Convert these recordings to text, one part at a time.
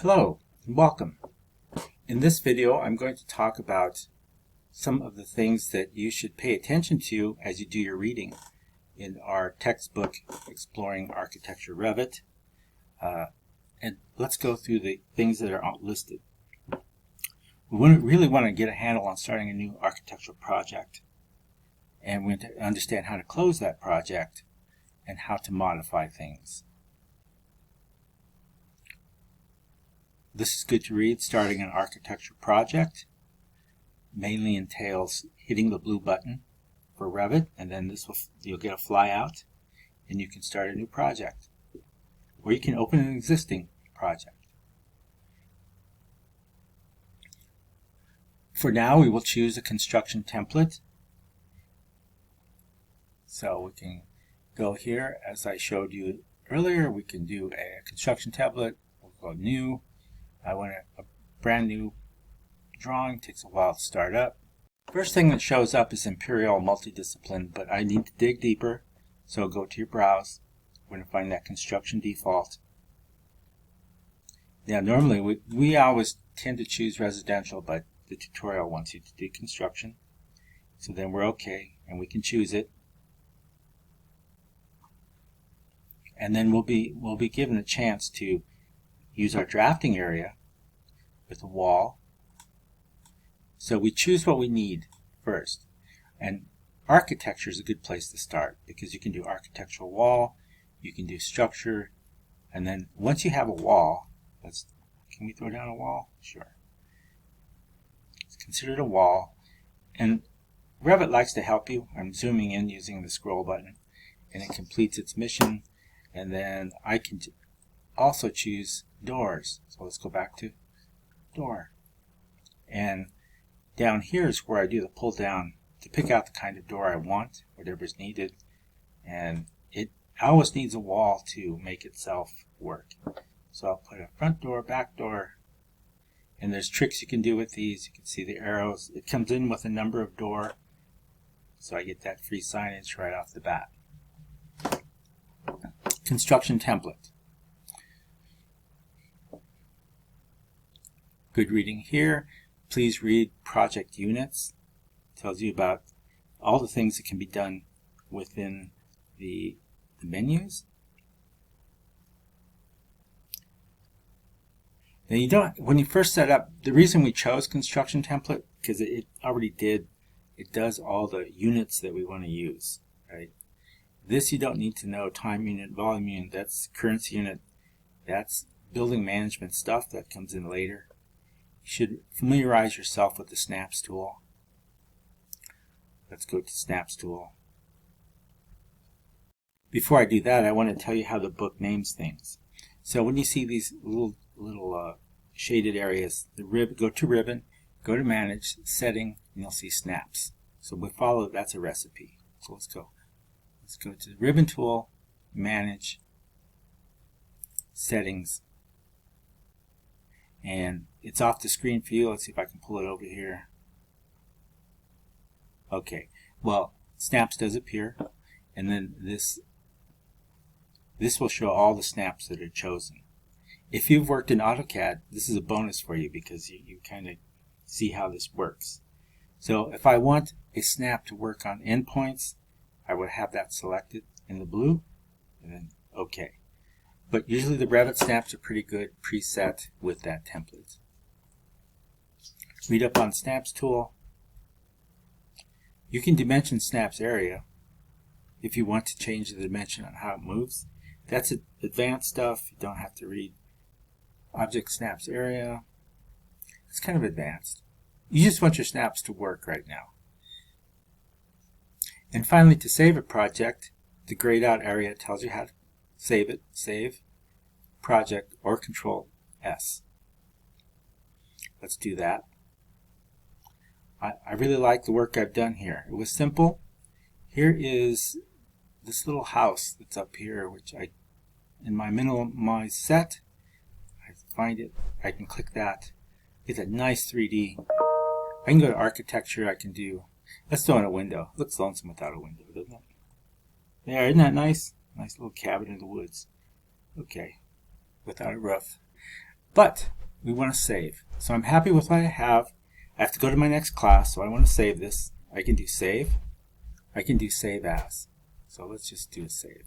Hello and welcome. In this video I'm going to talk about some of the things that you should pay attention to as you do your reading in our textbook Exploring Architecture Revit. And let's go through the things that are listed. We really want to get a handle on starting a new architectural project, and we want to understand how to close that project and how to modify things. This is good to read. Starting an architecture project mainly entails hitting the blue button for Revit, and then you'll get a flyout and you can start a new project, or you can open an existing project. For now, we will choose a construction template. So we can go here, as I showed you earlier. We can do a construction template. We'll go new. I want a brand new drawing. Takes a while to start up. First thing that shows up is Imperial Multidiscipline, but I need to dig deeper. So go to your browse. We're going to find that construction default. Now normally we always tend to choose residential, but the tutorial wants you to do construction. So then we're okay and we can choose it. And then we'll be given a chance to use our drafting area with a wall. So we choose what we need first. And architecture is a good place to start because you can do architectural wall, you can do structure, and then once you have a wall, can we throw down a wall? Sure. It's considered a wall. And Revit likes to help you. I'm zooming in using the scroll button, and it completes its mission. And then I can also choose doors. So let's go back to door. And down here is where I do the pull down to pick out the kind of door I want, whatever's needed. And it always needs a wall to make itself work. So I'll put a front door, back door, and there's tricks you can do with these. You can see the arrows. It comes in with a number of door, so I get that free signage right off the bat. Construction template. Good reading here. Please read project units. It tells you about all the things that can be done within the menus. Now when you first set up, the reason we chose construction template, because it does all the units that we want to use, right? This you don't need to know. Time unit, volume unit, that's currency unit, that's building management stuff that comes in later. You should familiarize yourself with the Snaps tool. Let's go to Snaps tool. Before I do that, I want to tell you how the book names things. So when you see these little shaded areas, go to Ribbon, go to Manage, Setting, and you'll see Snaps. So we follow, that's a recipe. So let's go. Let's go to the Ribbon tool, Manage, Settings, and it's off the screen for you. Let's see if I can pull it over here. Okay, well, Snaps does appear, and then this will show all the snaps that are chosen. If you've worked in AutoCAD, this is a bonus for you because you kind of see how this works. So if I want a snap to work on endpoints, I would have that selected in the blue, and then OK. But usually the Revit snaps are pretty good preset with that template. Read up on Snaps tool. You can dimension snaps area if you want to change the dimension on how it moves. That's advanced stuff. You don't have to read. Object snaps area. It's kind of advanced. You just want your snaps to work right now. And finally, to save a project, the grayed out area tells you how to save it. Save, Project, or Control S. Let's do that. I really like the work I've done here. It was simple. Here is this little house that's up here, which in my minimize set, I find it, I can click that. Get a nice 3D. I can go to architecture, I can do, let's throw in a window. It looks lonesome without a window, doesn't it? There, isn't that nice? Nice little cabin in the woods. Okay, without a roof. But we want to save. So I'm happy with what I have. I have to go to my next class, so I want to save this. I can do save. I can do save as. So let's just do a save.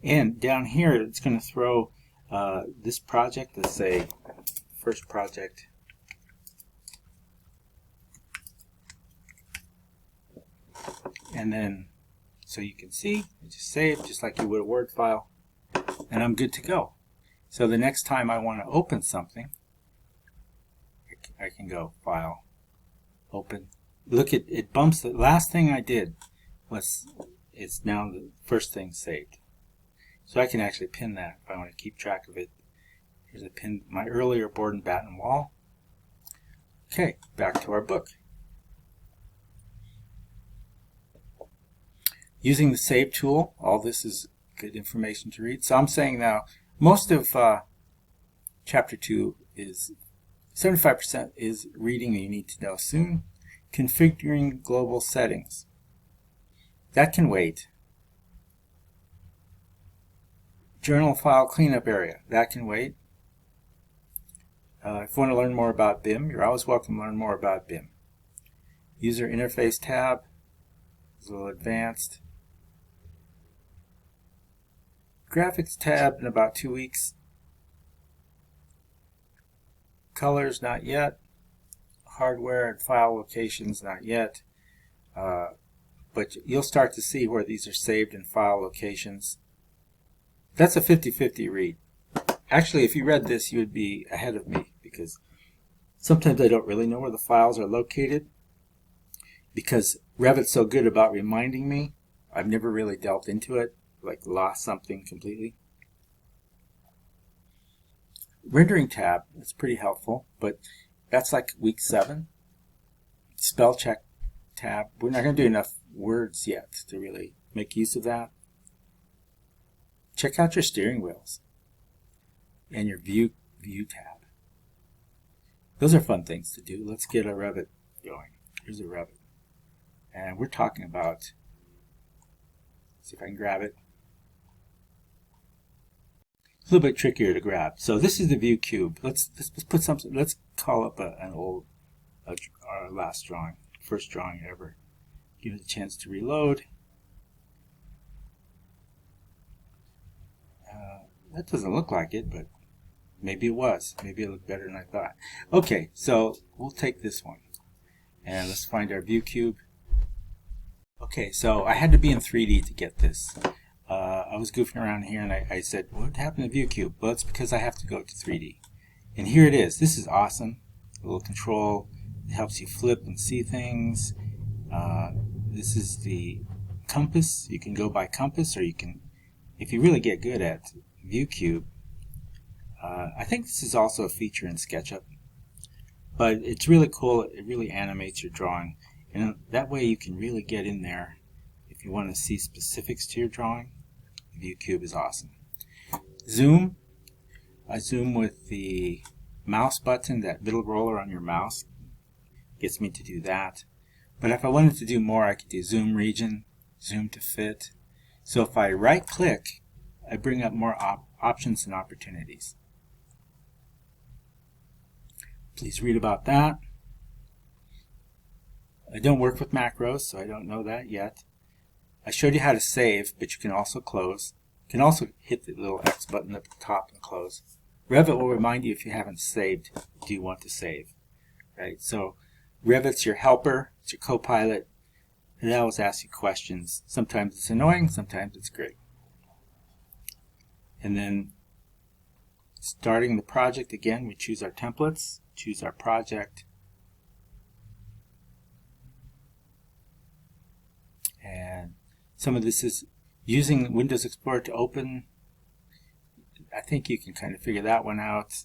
And down here, it's going to throw this project, let's say first project. And then, so you can see, I just save just like you would a Word file, and I'm good to go. So the next time I want to open something, I can go File, Open. Look, it bumps. The last thing I did was, it's now the first thing saved. So I can actually pin that if I want to keep track of it. Here's a pin, my earlier board and batten wall. Okay, back to our book. Using the Save tool, all this is good information to read. So I'm saying now, most of Chapter 2 is 75% is reading that you need to know soon. Configuring global settings. That can wait. Journal file cleanup area. That can wait. If you want to learn more about BIM, you're always welcome to learn more about BIM. User interface tab is a little advanced. Graphics tab in about 2 weeks. Colors, not yet. Hardware and file locations, not yet. But you'll start to see where these are saved in file locations. That's a 50-50 read. Actually, if you read this, you would be ahead of me, because sometimes I don't really know where the files are located, because Revit's so good about reminding me. I've never really delved into it, like lost something completely. Rendering tab is pretty helpful, but that's like week 7. Spell check tab, we're not going to do enough words yet to really make use of that. Check out your steering wheels and your view tab. Those are fun things to do. Let's get a Revit going. Here's a Revit. And we're talking about, see if I can grab it. It's a little bit trickier to grab. So this is the view cube. Let's put something. Let's call up an old our last drawing, first drawing ever. Give it a chance to reload. That doesn't look like it, but maybe it was. Maybe it looked better than I thought. Okay, so we'll take this one and let's find our view cube. Okay, so I had to be in 3D to get this. I was goofing around here and I said, what happened to view cube? Well, it's because I have to go to 3D. And here it is. This is awesome. A little control. It helps you flip and see things. This is the compass. You can go by compass, or you can, if you really get good at view cube, I think this is also a feature in SketchUp. But it's really cool. It really animates your drawing. And that way you can really get in there if you want to see specifics to your drawing. View cube is awesome. Zoom. I zoom with the mouse button. That little roller on your mouse gets me to do that. But if I wanted to do more, I could do zoom region, zoom to fit. So if I right click, I bring up more options and opportunities. Please read about that. I don't work with macros, so I don't know that yet. I showed you how to save, but you can also close. You can also hit the little X button at the top and close. Revit will remind you if you haven't saved, do you want to save? Right? So Revit's your helper, it's your co-pilot. It always asks you questions. Sometimes it's annoying, sometimes it's great. And then starting the project again, we choose our templates, choose our project. And some of this is using Windows Explorer to open. I think you can kind of figure that one out.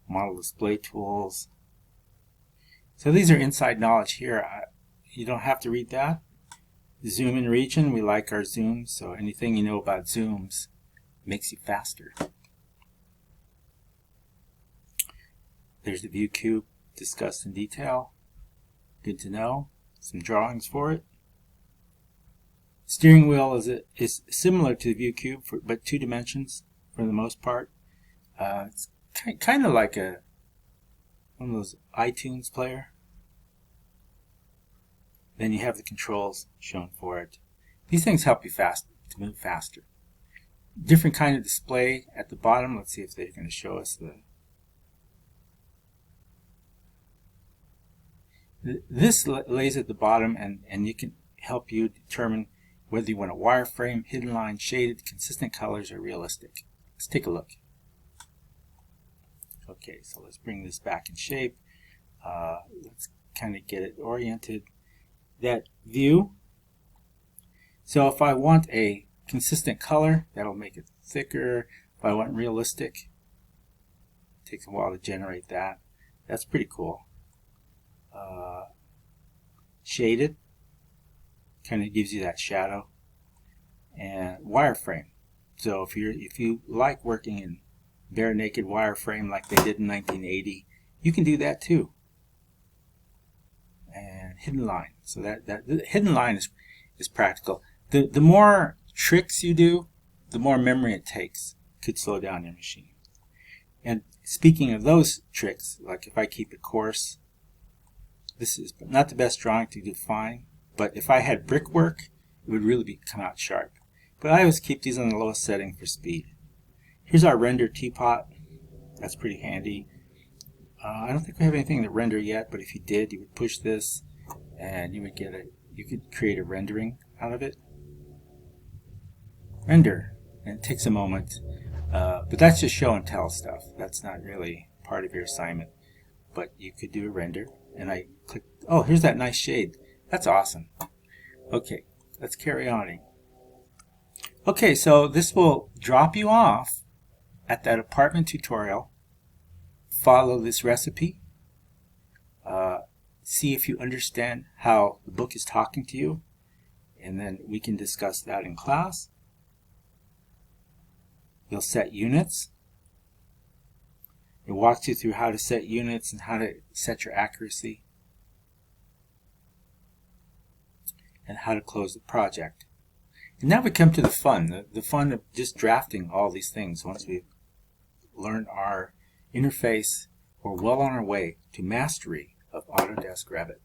Model display tools. So these are inside knowledge here. You don't have to read that. Zoom in region, we like our zooms, so anything you know about zooms makes you faster. There's the view cube discussed in detail. Good to know. Some drawings for it. Steering wheel is similar to the view cube, but 2 dimensions. for the most part. It's kind of like one of those iTunes player. Then you have the controls shown for it. These things help you to move faster. Different kind of display at the bottom. Let's see if they're going to show us this lays at the bottom, and you can help you determine whether you want a wireframe, hidden line, shaded, consistent colors, or realistic. Let's take a look. Okay, so let's bring this back in shape. Let's kind of get it oriented. That view. So if I want a consistent color, that'll make it thicker. If I want realistic, it takes a while to generate that. That's pretty cool. Shaded, kind of gives you that shadow. And wireframe. So if you like working in bare naked wireframe like they did in 1980, you can do that too. And hidden line. So that the hidden line is practical. The more tricks you do, the more memory it takes. Could slow down your machine. And speaking of those tricks, like if I keep it coarse, this is not the best drawing to define, but if I had brickwork, it would really come out sharp. But I always keep these on the lowest setting for speed. Here's our render teapot. That's pretty handy. I don't think we have anything to render yet, but if you did, you would push this and you would get you could create a rendering out of it. Render, and it takes a moment, but that's just show and tell stuff. That's not really part of your assignment, but you could do a render. And I click, oh, here's that nice shade. That's awesome. Okay, let's carry on. Okay, so this will drop you off at that apartment tutorial. Follow this recipe. See if you understand how the book is talking to you, and then we can discuss that in class. You'll set units. It walks you through how to set units and how to set your accuracy and how to close the project. And now we come to the fun, the fun of just drafting all these things. Once we've learned our interface, we're well on our way to mastery of Autodesk Revit.